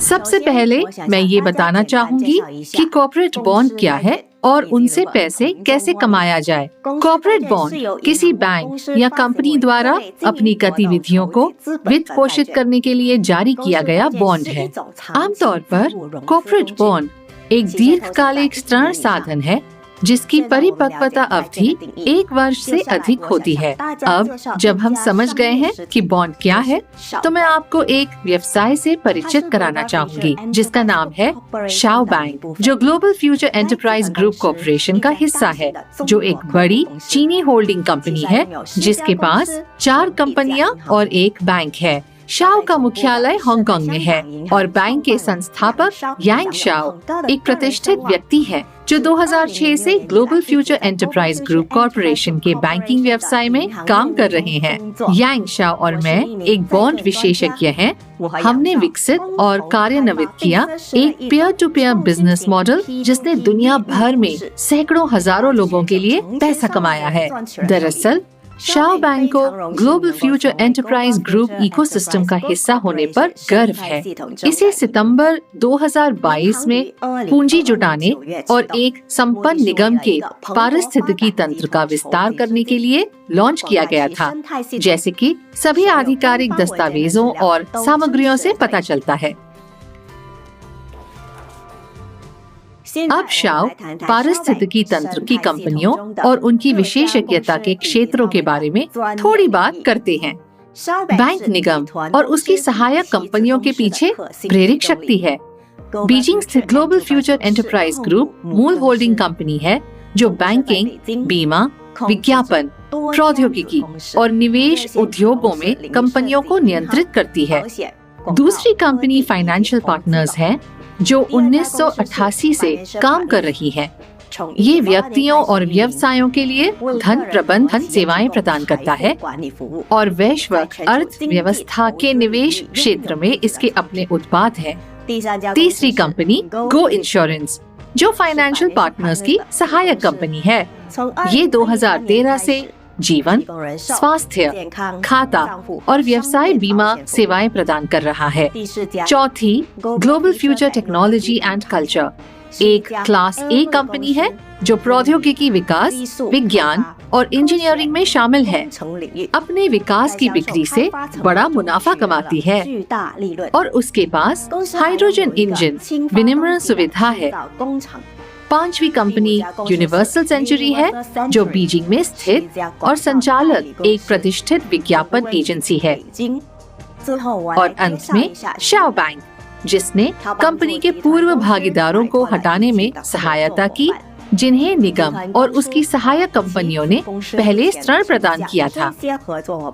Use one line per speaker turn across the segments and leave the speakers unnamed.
सबसे पहले मैं ये बताना चाहूंगी कि कॉर्पोरेट बॉन्ड क्या है और उनसे पैसे कैसे कमाया जाए। कॉर्पोरेट बॉन्ड किसी बैंक या कंपनी द्वारा अपनी गतिविधियों को वित्त पोषित करने के लिए जारी किया गया बॉन्ड है। आमतौर पर कॉर्पोरेट बॉन्ड एक दीर्घकालिक ऋण साधन है जिसकी परिपक्वता अवधि 1 वर्ष से अधिक होती है। अब जब हम समझ गए हैं कि बॉन्ड क्या है, तो मैं आपको एक व्यवसाय से परिचित कराना चाहूंगी जिसका नाम है शाओ बैंक, जो global future enterprise group corporation का हिस्सा है, जो एक बड़ी चीनी होल्डिंग कंपनी है जिसके पास 4 कंपनियां और एक बैंक है। शाओ का मुख्यालय हांगकांग में है और बैंक के संस्थापक यांग शाओ एक प्रतिष्ठित व्यक्ति है जो 2006 से global future enterprise group corporation के बैंकिंग व्यवसाय में काम कर रहे हैं। यांग शाओ और मैं एक बॉन्ड विशेषज्ञ हैं। हमने विकसित और कार्यान्वित किया एक peer to peer business model जिसने दुनिया भर में सैकड़ों हजारों लोगों के लिए पैसा कमाया है। दरअसल शाओ बैंक को global future enterprise group ecosystem का हिस्सा होने पर गर्व है। इसे सितंबर 2022 में पूंजी जुटाने और एक संपन्न निगम के पारिस्थितिकी तंत्र का विस्तार करने के लिए लॉन्च किया गया था, जैसे कि सभी आधिकारिक दस्तावेजों और सामग्रियों से पता चलता है। अब शाओ पारिस्थितिकी तंत्र की कंपनियों और उनकी विशेषज्ञता के क्षेत्रों के बारे में थोड़ी बात करते हैं। बैंक निगम और उसकी सहायक कंपनियों के पीछे प्रेरक शक्ति है। बीजिंग स्थित ग्लोबल फ्यूचर एंटरप्राइज ग्रुप मूल होल्डिंग कंपनी है जो बैंकिंग, बीमा, विज्ञापन, प्रौद्योगिकी और निवेश उद्योगों में कंपनियों को नियंत्रित करती है। दूसरी कंपनी फाइनेंशियल पार्टनर्स है जो 1988 से काम कर रही है। ये व्यक्तियों और व्यवसायों के लिए धन प्रबंधन सेवाएं प्रदान करता है और वैश्विक अर्थव्यवस्था के निवेश क्षेत्र में इसके अपने उत्पाद हैं। तीसरी कंपनी गो इंश्योरेंस जो फाइनेंशियल पार्टनर्स की सहायक कंपनी है। ये 2013 से जीवन, स्वास्थ्य, खाता और व्यवसाय बीमा सेवाएं प्रदान कर रहा है। चौथी global future technology and culture एक क्लास ए कंपनी है जो प्रौद्योगिकी विकास, विज्ञान और इंजीनियरिंग में शामिल है। अपने विकास की बिक्री से बड़ा मुनाफा कमाती है और उसके पास हाइड्रोजन इंजन विनिर्माण सुविधा है। पांचवी कंपनी यूनिवर्सल सेंचुरी है जो बीजिंग में स्थित और संचालक एक प्रतिष्ठित विज्ञापन एजेंसी है। और अंत में शाओ बैंक जिसने कंपनी के पूर्व भागीदारों को हटाने में सहायता की, जिन्हें निगम और उसकी सहायक कंपनियों ने पहले ऋण प्रदान किया था।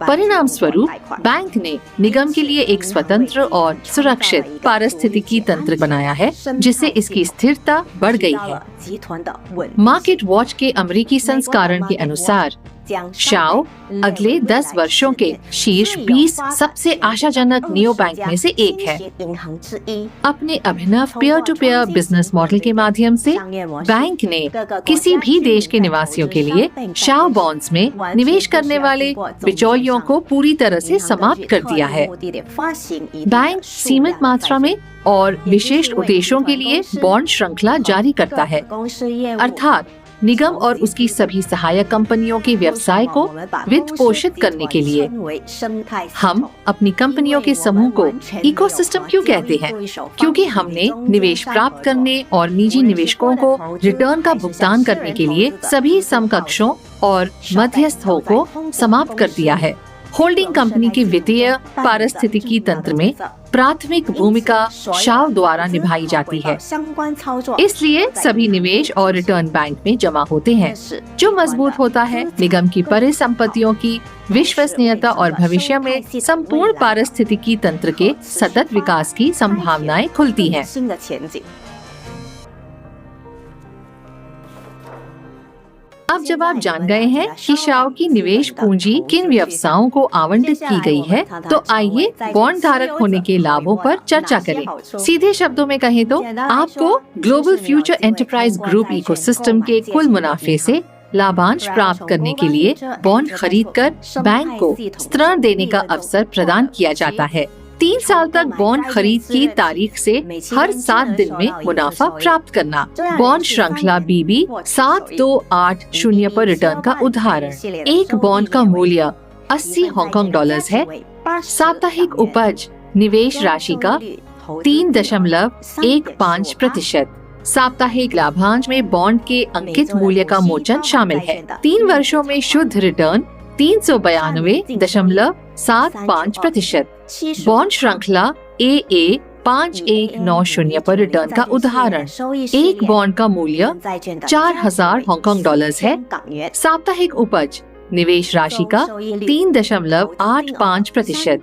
परिणाम स्वरूप बैंक ने निगम के लिए एक स्वतंत्र और सुरक्षित पारिस्थितिकी तंत्र बनाया है जिससे इसकी स्थिरता बढ़ गई है। मार्केट वॉच के अमेरिकी संस्करण के अनुसार शाओ अगले 10 वर्षों के शीर्ष 20 सबसे आशाजनक नियो बैंक में से एक है। अपने अभिनव peer to peer business model के माध्यम से बैंक ने किसी भी देश के निवासियों के लिए शाओ बॉन्ड्स में निवेश करने वाले बिचौलियों को पूरी तरह से समाप्त कर दिया है। बैंक सीमित मात्रा में और विशेष उद्देश्यों के लिए बॉन्ड श्रृंखला जारी करता है, अर्थात निगम और उसकी सभी सहायक कंपनियों के व्यवसाय को वित्त पोषित करने के लिए। हम अपनी कंपनियों के समूह को इकोसिस्टम क्यों कहते हैं? क्योंकि हमने निवेश प्राप्त करने और निजी निवेशकों को रिटर्न का भुगतान करने के लिए सभी समकक्षों और मध्यस्थों को समाप्त कर दिया है। होल्डिंग कंपनी के वित्तीय पारिस्थितिकी तंत्र में प्राथमिक भूमिका शाओ द्वारा निभाई जाती है। इसलिए सभी निवेश और रिटर्न बैंक में जमा होते हैं, जो मजबूत होता है निगम की परिसंपत्तियों की विश्वसनीयता और भविष्य में संपूर्ण पारिस्थितिकी तंत्र के सतत विकास की संभावनाएं खुलती हैं। अब जब आप जान गए हैं कि शाओ की निवेश पूंजी किन व्यवसायों को आवंटित की गई है, तो आइए बॉन्ड धारक होने के लाभों पर चर्चा करें। सीधे शब्दों में कहें तो आपको global future enterprise group ecosystem के कुल मुनाफे से लाभांश प्राप्त करने के लिए बॉन्ड खरीदकर बैंक को ऋण देने का अवसर प्रदान किया जाता है। 3 साल तक बॉन्ड खरीद की तारीख से हर 7 दिन में मुनाफा प्राप्त करना। बॉन्ड श्रृंखला BB 7280 पर रिटर्न का उदाहरण। एक बॉन्ड का मूल्य 80 हांगकांग डॉलर्स है। साप्ताहिक उपज निवेश राशि का 3.15%। साप्ताहिक लाभांश में बॉन्ड के अंकित मूल्य का मोचन शामिल है। 3 वर्षों में शुद्ध रिटर्न 392.75%। बॉन्ड श्रृंखला AA 5190 पर रिटर्न का उदाहरण। एक बॉन्ड का मूल्य 4000 हांगकांग डॉलर्स है। साप्ताहिक उपज निवेश राशि का 3.85%।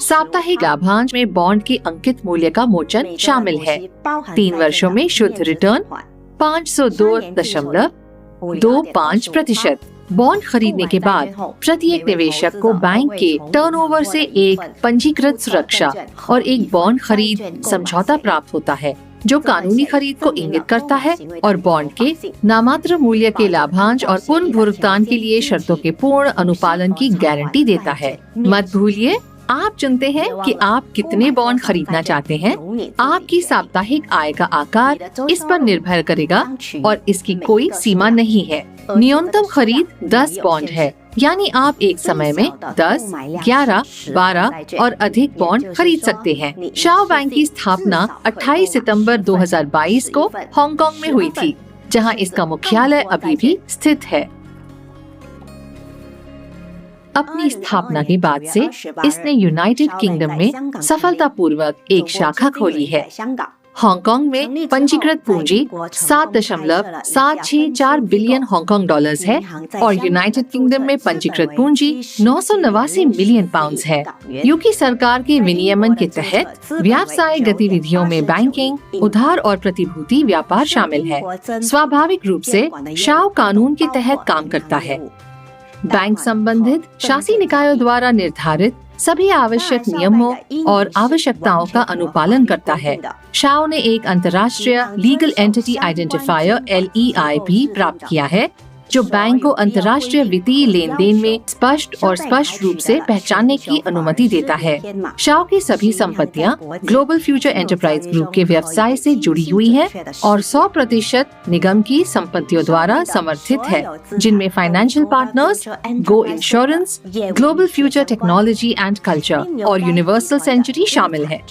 साप्ताहिक लाभांश में बॉन्ड के अंकित मूल्य का मोचन शामिल है। 3 वर्षों में शुद्ध रिटर्न 502.25%। बॉन्ड खरीदने के बाद प्रत्येक निवेशक को बैंक के टर्नओवर से एक पंजीकृत सुरक्षा और एक बॉन्ड खरीद समझौता प्राप्त होता है, जो कानूनी खरीद को इंगित करता है और बॉन्ड के नामात्र मूल्य के लाभांश और पुनर्भुगतान के लिए शर्तों के पूर्ण अनुपालन की गारंटी देता है। मत भूलिए, आप चुनते हैं कि आप कितने बॉन्ड खरीदना चाहते हैं। आपकी साप्ताहिक आय का आकार इस पर निर्भर करेगा और इसकी कोई सीमा नहीं है। न्यूनतम खरीद 10 बॉन्ड है, यानी आप एक समय में 10, 11, 12 और अधिक बॉन्ड खरीद सकते हैं। शाओ बैंक की स्थापना 28 सितंबर 2022 को हांगकांग में हुई थी, जहां इसका मुख्यालय अभी भी स्थित है। अपनी स्थापना के बाद से इसने यूनाइटेड किंगडम में सफलतापूर्वक एक शाखा खोली है। हांगकांग में पंजीकृत पूंजी 7.764 बिलियन हांगकांग डॉलर्स है और यूनाइटेड किंगडम में पंजीकृत पूंजी 989 मिलियन पाउंड्स है। यूके सरकार के विनियमन के तहत व्यावसायिक गतिविधियों में बैंकिंग, उधार और प्रतिभूति व्यापार शामिल है। स्वाभाविक रूप से शाओ कानून के तहत काम करता है। बैंक संबंधित शासी निकायों द्वारा निर्धारित सभी आवश्यक नियमों और आवश्यकताओं का अनुपालन करता है। शाओ ने एक अंतर्राष्ट्रीय लीगल एंटिटी आइडेंटिफायर LEI भी प्राप्त किया है, जो बैंक को अंतर्राष्ट्रीय वित्तीय लेन देन में स्पष्ट रूप से पहचानने की अनुमति देता है। शाओ की सभी संपत्तियां ग्लोबल फ्यूचर एंटरप्राइज ग्रुप के व्यवसाय से जुड़ी हुई है और 100% निगम की संपत्तियों द्वारा समर्थित है, जिनमें financial partners, go insurance, global future technology and culture और यूनिवर्सल सेंचुरी शामिल है।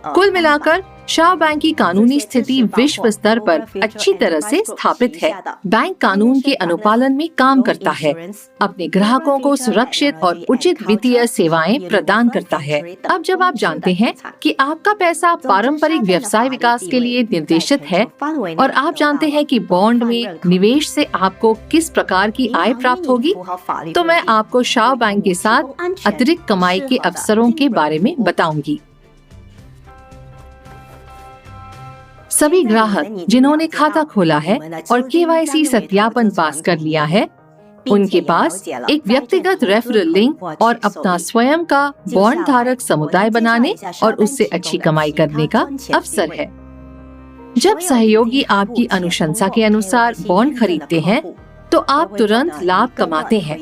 कुल मिलाकर शाओ बैंक की कानूनी स्थिति विश्व स्तर पर अच्छी तरह से स्थापित है। बैंक कानून के अनुपालन में काम करता है, अपने ग्राहकों को सुरक्षित और उचित वित्तीय सेवाएं प्रदान करता है। अब जब आप जानते हैं कि आपका पैसा पारंपरिक व्यवसाय विकास के लिए निर्देशित है और आप जानते हैं कि बॉन्ड में निवेश से आपको किस प्रकार की आय प्राप्त होगी, तो मैं आपको शाओ बैंक के साथ अतिरिक्त कमाई के अवसरों के बारे में बताऊंगी। सभी ग्राहक जिन्होंने खाता खोला है और KYC सत्यापन पास कर लिया है, उनके पास एक व्यक्तिगत रेफरल लिंक और अपना स्वयं का बॉन्ड धारक समुदाय बनाने और उससे अच्छी कमाई करने का अवसर है। जब सहयोगी आपकी अनुशंसा के अनुसार बॉन्ड खरीदते हैं, तो आप तुरंत लाभ कमाते हैं।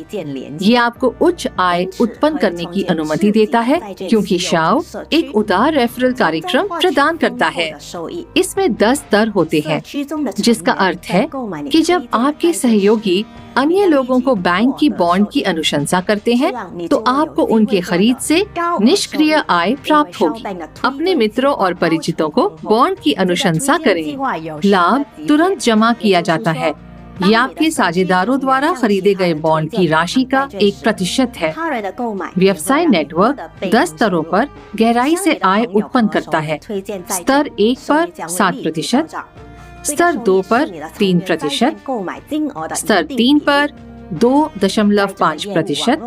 ये आपको उच्च आय उत्पन्न करने की अनुमति देता है, क्योंकि शाओ एक उदार रेफरल कार्यक्रम प्रदान करता है। इसमें 10 दर होते हैं, जिसका अर्थ है कि जब आपके सहयोगी अन्य लोगों को बैंक की बॉन्ड की अनुशंसा करते हैं, तो आपको उनके खरीद से निष्क्रिय आय प्राप्त होगी। अपने मित्रों और परिचितों को बॉन्ड की अनुशंसा करें। लाभ तुरंत जमा किया जाता है। ये आपके साझेदारों द्वारा खरीदे गए बॉन्ड की राशि का 1% है। व्यवसाय नेटवर्क 10 स्तरों पर गहराई से आय उत्पन्न करता है। स्तर 1 पर 7%, स्तर 2 पर 3%, स्तर 3 पर 2.5%,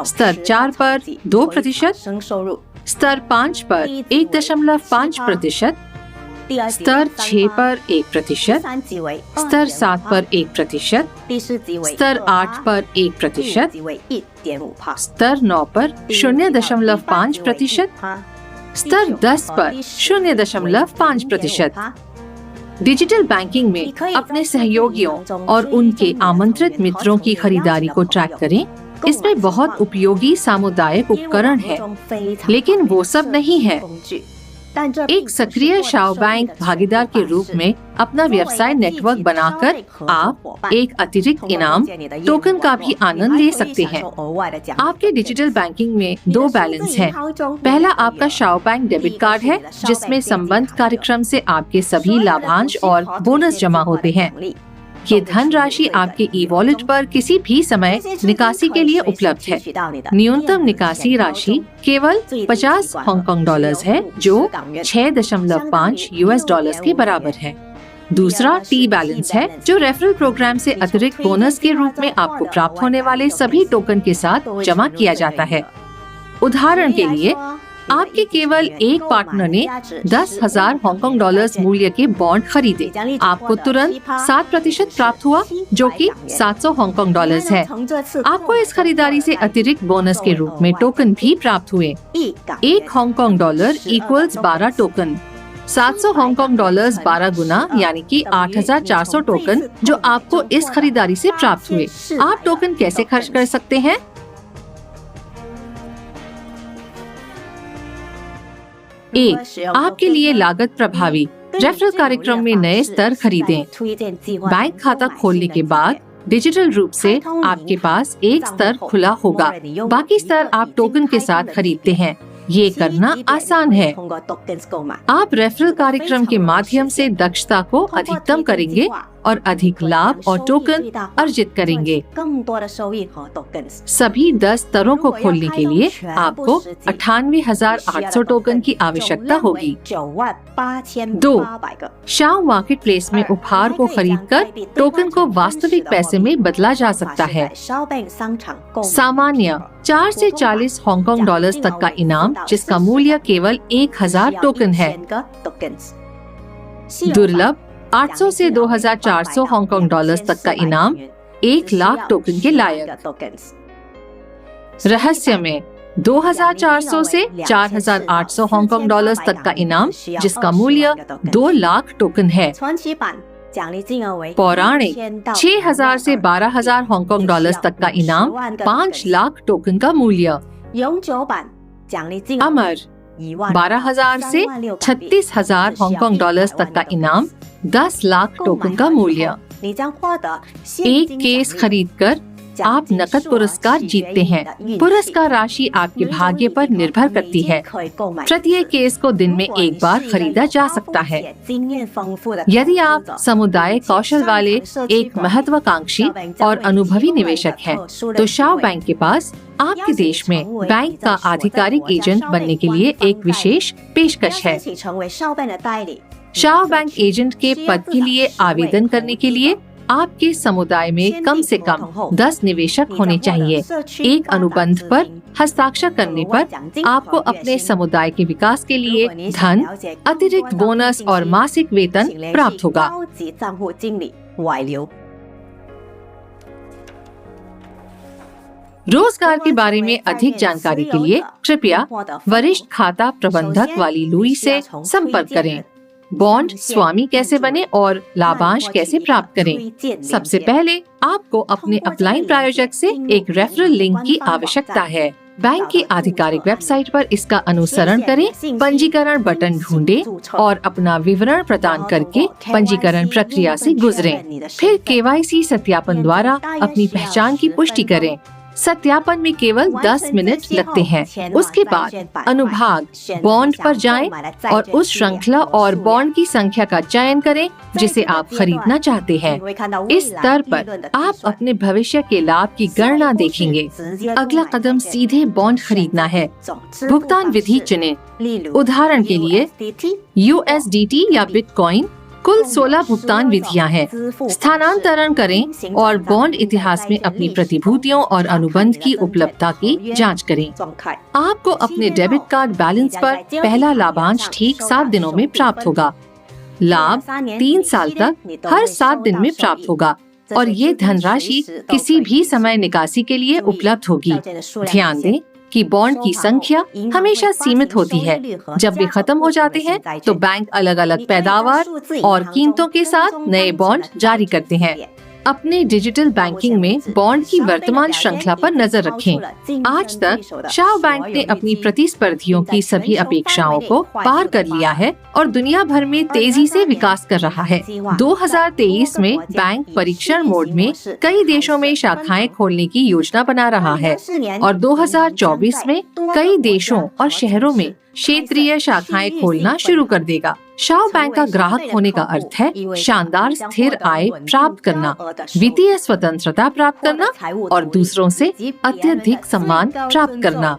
स्तर 4 पर 2%, स्तर 5 पर 1.5%, स्तर 6 पर 1%, स्तर 7 पर 1%, स्तर 8 पर 1%, स्तर 9 पर 0.5%, स्तर 10 पर 0.5%। डिजिटल बैंकिंग में अपने सहयोगियों और उनके आमंत्रित मित्रों की खरीदारी को ट्रैक करें इसमें बहुत उपयोगी सामुदायिक उपकरण है, लेकिन वो सब नहीं है। एक सक्रिय शाओ बैंक भागीदार के रूप में अपना व्यवसाय नेटवर्क बनाकर आप एक अतिरिक्त इनाम टोकन का भी आनंद ले सकते हैं। आपके डिजिटल बैंकिंग में 2 बैलेंस हैं। पहला आपका शाओ बैंक डेबिट कार्ड है, जिसमें संबंध कार्यक्रम से आपके सभी लाभांश और बोनस जमा होते हैं। ये धनराशि आपके ई-वॉलेट पर किसी भी समय निकासी के लिए उपलब्ध है। न्यूनतम निकासी राशि केवल 50 हांगकांग डॉलर्स है, जो 6.5 US डॉलर्स के बराबर है। दूसरा टी बैलेंस है, जो रेफरल प्रोग्राम से अतिरिक्त बोनस के रूप में आपको प्राप्त होने वाले सभी टोकन के साथ जमा किया जाता है। उदाहरण के लिए, आपके केवल एक पार्टनर ने 10,000 हांगकांग डॉलर्स मूल्य के बॉन्ड खरीदे। आपको तुरंत 7% प्राप्त हुआ, जो कि 700 हांगकांग डॉलर्स है। आपको इस खरीदारी से अतिरिक्त बोनस के रूप में टोकन भी प्राप्त हुए। 1 Hong Kong dollar equals 12 token. 700 Hong Kong dollars 12 गुना यानी कि 8,400 टोकन जो आपको इस खरीदारी से प्राप्त हुए। आप टोकन कैसे खर्च कर सकते हैं? आपके लिए लागत प्रभावी रेफरल कार्यक्रम में नए स्तर खरीदें। बैंक खाता खोलने के बाद डिजिटल रूप से आपके पास एक स्तर खुला होगा। बाकी स्तर आप टोकन के साथ खरीदते हैं। ये करना आसान है। आप रेफरल कार्यक्रम के माध्यम से दक्षता को अधिकतम करेंगे और अधिक लाभ और टोकन अर्जित करेंगे। सभी 10 स्तरों को खोलने के लिए आपको 98,800 टोकन की आवश्यकता होगी। 2. शाओ मार्केट प्लेस में उपहार को खरीदकर टोकन को वास्तविक पैसे में बदला जा सकता है। सामान्य 4 से 40 हांगकांग डॉलर्स तक का इनाम, जिसका मूल्य केवल 1,000 टोकन है। दुर्लभ 800 से 2,400 हांगकांग डॉलर्स तक का इनाम, 1 लाख टोकन के लायक। रहस्य में 2,400 से 4,800 हांगकांग डॉलर्स तक का इनाम, जिसका मूल्य 2 लाख टोकन है। पौराणिक 6,000 से 12,000 हांगकांग डॉलर्स तक का इनाम, 5 लाख टोकन का मूल्य। अमर 12,000 से 36,000 हांगकांग डॉलर्स तक का इनाम, 10 लाख टोकन का मूल्य। एक केस खरीदकर आप नकद पुरस्कार जीतते हैं। पुरस्कार राशि आपके भाग्य पर निर्भर करती है। प्रत्येक केस को दिन में एक बार खरीदा जा सकता है। यदि आप समुदाय कौशल वाले एक महत्वाकांक्षी और अनुभवी निवेशक हैं, तो शाओ बैंक के पास आपके देश में बैंक का आधिकारिक एजेंट बनने के लिए एक विशेष पेशकश है। शाओ बैंक एजेंट के पद के लिए आवेदन करने के लिए आपके समुदाय में कम से कम 10 निवेशक होने चाहिए। एक अनुबंध पर हस्ताक्षर करने पर आपको अपने समुदाय के विकास के लिए धन, अतिरिक्त बोनस और मासिक वेतन प्राप्त होगा। रोजगार के बारे में अधिक जानकारी के लिए कृपया वरिष्ठ खाता प्रबंधक वाली लुई से संपर्क करें। बॉन्ड स्वामी कैसे बने और लाभांश कैसे प्राप्त करें? सबसे पहले आपको अपने अपलाइन प्रायोजक से एक रेफरल लिंक की आवश्यकता है। बैंक की आधिकारिक वेबसाइट पर इसका अनुसरण करें, पंजीकरण बटन ढूंढें और अपना विवरण प्रदान करके पंजीकरण प्रक्रिया से गुजरें। फिर KYC सत्यापन द्वारा अपनी पहचान की पुष्टि करें। सत्यापन में केवल 10 मिनट लगते हैं। उसके बाद अनुभाग बॉन्ड पर जाएं और उस श्रृंखला और बॉन्ड की संख्या का चयन करें जिसे आप खरीदना चाहते हैं। इस स्तर पर आप अपने भविष्य के लाभ की गणना देखेंगे। अगला कदम सीधे बॉन्ड खरीदना है। भुगतान विधि चुनें। उदाहरण के लिए USDT या बिटकॉइन। कुल 16 भुगतान विधियां हैं। स्थानांतरण करें और बॉन्ड इतिहास में अपनी प्रतिभूतियों और अनुबंध की उपलब्धता की जांच करें। आपको अपने डेबिट कार्ड बैलेंस पर पहला लाभांश ठीक 7 दिनों में प्राप्त होगा। लाभ 3 साल तक हर 7 दिन में प्राप्त होगा और ये धनराशि किसी भी समय निकासी के लिए उपलब्ध होगी। ध्यान दें कि बॉन्ड की संख्या हमेशा सीमित होती है। जब वे खत्म हो जाते हैं तो बैंक अलग अलग पैदावार और कीमतों के साथ नए बॉन्ड जारी करते हैं। अपने डिजिटल बैंकिंग में बॉन्ड की वर्तमान श्रृंखला पर नजर रखें। आज तक शाओ बैंक ने अपनी प्रतिस्पर्धियों की सभी अपेक्षाओं को पार कर लिया है और दुनिया भर में तेजी से विकास कर रहा है। 2023 में बैंक परीक्षण मोड में कई देशों में शाखाएं खोलने की योजना बना रहा है और 2024 में कई देशों और शहरों में क्षेत्रीय शाखाएं खोलना शुरू कर देगा। शाओ बैंक का ग्राहक होने का अर्थ है शानदार स्थिर आय प्राप्त करना, वित्तीय स्वतंत्रता प्राप्त करना और दूसरों से अत्यधिक सम्मान प्राप्त करना।